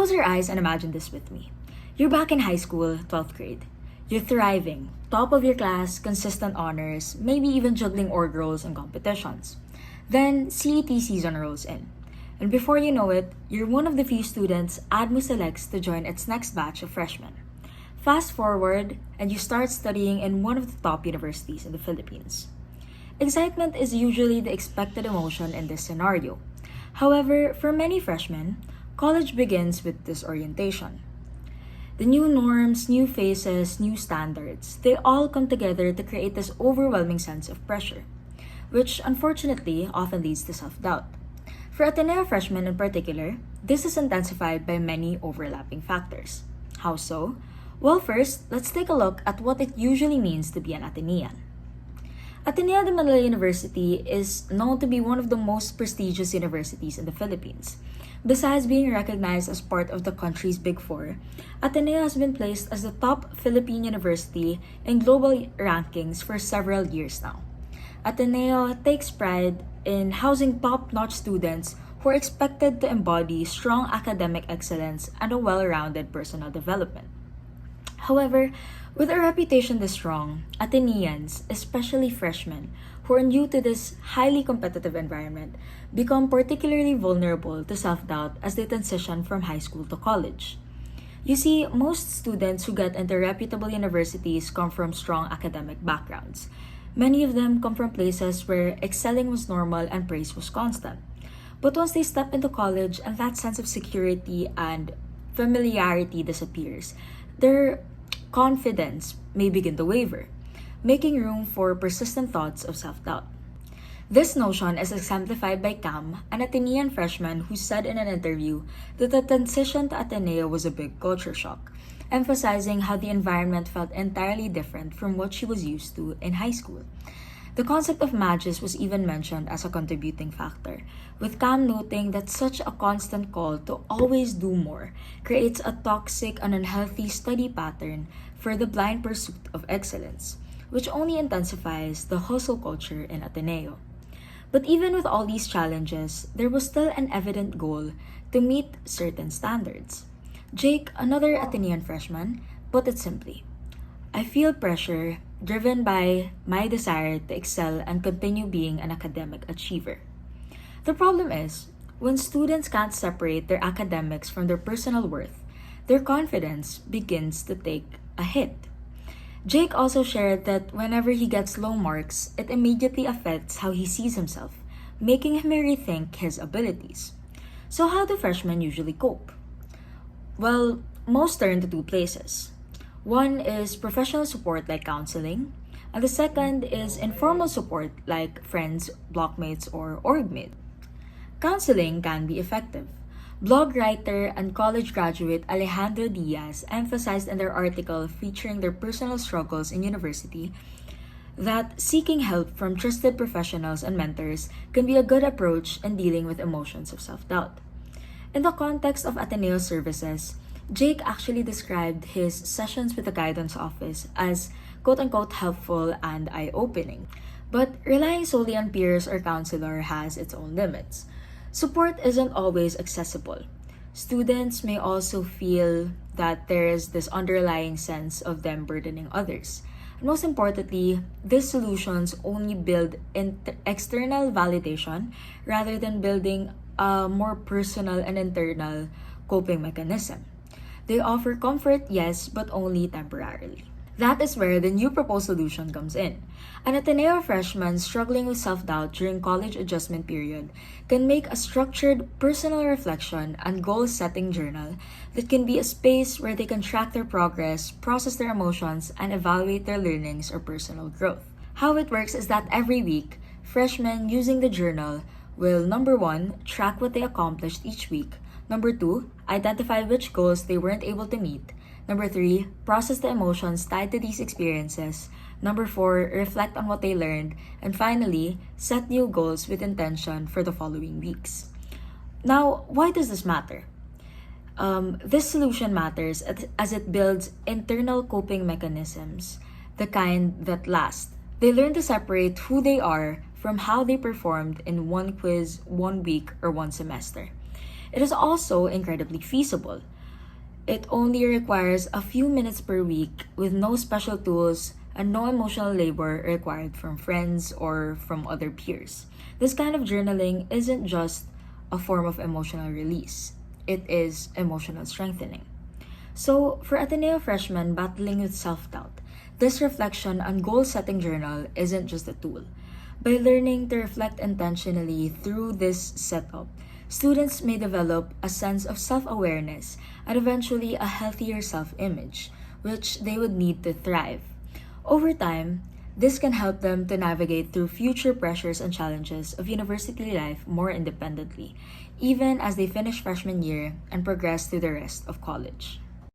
Close your eyes and imagine this with me. You're back in high school, 12th grade. You're thriving, top of your class, consistent honors, maybe even juggling org roles and competitions. Then CET season rolls in. And before you know it, you're one of the few students ADMO selects to join its next batch of freshmen. Fast forward, and you start studying in one of the top universities in the Philippines. Excitement is usually the expected emotion in this scenario. However, for many freshmen, college begins with disorientation. The new norms, new faces, new standards, they all come together to create this overwhelming sense of pressure, which unfortunately often leads to self-doubt. For Ateneo freshmen in particular, this is intensified by many overlapping factors. How so? Well, first, let's take a look at what it usually means to be an Atenean. Ateneo de Manila University is known to be one of the most prestigious universities in the Philippines. Besides being recognized as part of the country's Big Four, Ateneo has been placed as the top Philippine university in global rankings for several years now. Ateneo takes pride in housing top-notch students who are expected to embody strong academic excellence and a well-rounded personal development. However, with a reputation this strong, Ateneans, especially freshmen, who are new to this highly competitive environment, become particularly vulnerable to self-doubt as they transition from high school to college. You see, most students who get into reputable universities come from strong academic backgrounds. Many of them come from places where excelling was normal and praise was constant. But once they step into college and that sense of security and familiarity disappears, their confidence may begin to waver, making room for persistent thoughts of self-doubt. This notion is exemplified by Cam, an Atenean freshman who said in an interview that the transition to Ateneo was a big culture shock, emphasizing how the environment felt entirely different from what she was used to in high school. The concept of matches was even mentioned as a contributing factor, with Cam noting that such a constant call to always do more creates a toxic and unhealthy study pattern for the blind pursuit of excellence, which only intensifies the hustle culture in Ateneo. But even with all these challenges, there was still an evident goal to meet certain standards. Jake, another Atenean freshman, put it simply, "I feel pressure driven by my desire to excel and continue being an academic achiever." The problem is, when students can't separate their academics from their personal worth, their confidence begins to take a hit. Jake also shared that whenever he gets low marks, it immediately affects how he sees himself, making him rethink his abilities. So how do freshmen usually cope? Well, most turn to two places. One is professional support like counseling, and the second is informal support like friends, blockmates, or orgmates. Counseling can be effective. Blog writer and college graduate Alejandro Diaz emphasized in their article featuring their personal struggles in university that seeking help from trusted professionals and mentors can be a good approach in dealing with emotions of self-doubt. In the context of Ateneo services, Jake actually described his sessions with the guidance office as quote-unquote helpful and eye-opening. But relying solely on peers or counselor has its own limits. Support isn't always accessible. Students may also feel that there is this underlying sense of them burdening others. And most importantly, these solutions only build external validation rather than building a more personal and internal coping mechanism. They offer comfort, yes, but only temporarily. That is where the new proposed solution comes in. An Ateneo freshman struggling with self-doubt during college adjustment period can make a structured personal reflection and goal-setting journal that can be a space where they can track their progress, process their emotions, and evaluate their learnings or personal growth. How it works is that every week, freshmen using the journal will, number one, track what they accomplished each week, number two, identify which goals they weren't able to meet, number three, process the emotions tied to these experiences, number four, reflect on what they learned, and finally, set new goals with intention for the following weeks. Now, why does this matter? This solution matters as it builds internal coping mechanisms, the kind that last. They learn to separate who they are from how they performed in one quiz, 1 week, or one semester. It is also incredibly feasible. It only requires a few minutes per week with no special tools and no emotional labor required from friends or from other peers. This kind of journaling isn't just a form of emotional release, it is emotional strengthening. So, for Ateneo freshmen battling with self doubt, this reflection and goal setting journal isn't just a tool. By learning to reflect intentionally through this setup, students may develop a sense of self awareness and eventually a healthier self image, which they would need to thrive. Over time, this can help them to navigate through future pressures and challenges of university life more independently, even as they finish freshman year and progress through the rest of college.